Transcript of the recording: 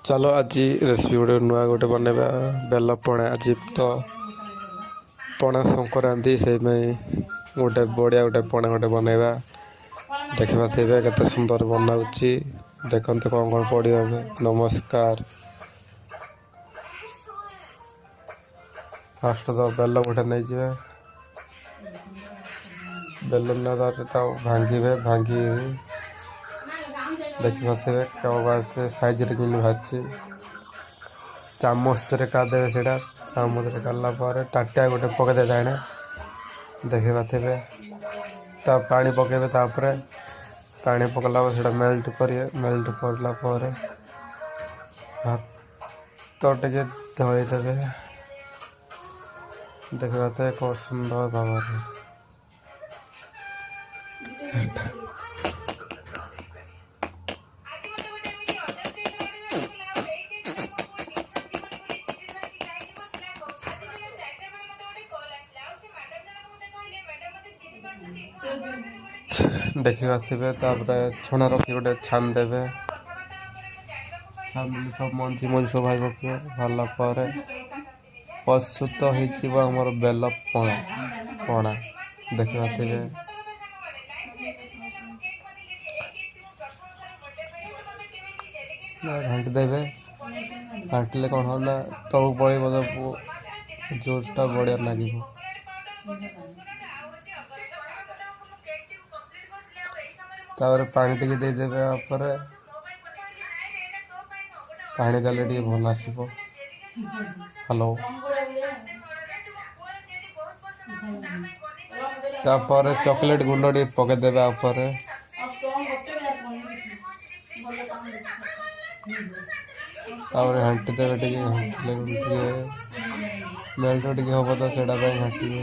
चलो आज रेसिपी गोटे नुआ गोटे बनवा बेल पणा आज तो पणा संक्रांति से गोटे बढ़िया गोटे पणा गोटे बनवा देखा थे के सुंदर बनाऊँगी देखते कौन कौन पड़े। नमस्कार। फास्ट तो बेल गोटे नहीं जाए बेल भांगे भांगी देखिए क्या साइज भाजी चामच कादेवे से चामच काला टाटिया गोटे पकड़े जाए देखा थे पा पकेबे पानी पकला मेल्ट करला भात टे धोईदेवे देखा थे कौन सुंदर भाव देखा थे छुणा रखी गोटे छान देवे सब मंजी मंजी सब भाई पके भरला प्रस्तुत होमर बेल पणा देखा थे घाटी देवे घाटिले कौन होना तलू पड़े जोसटा बढ़िया लगे पानी टे देदेवे पानी देले टे भल आसो। हेलो तापर चॉकलेट गुंड टे पकईदेवे घाटी देवे टे मेल्ट टे हम तो से घाटी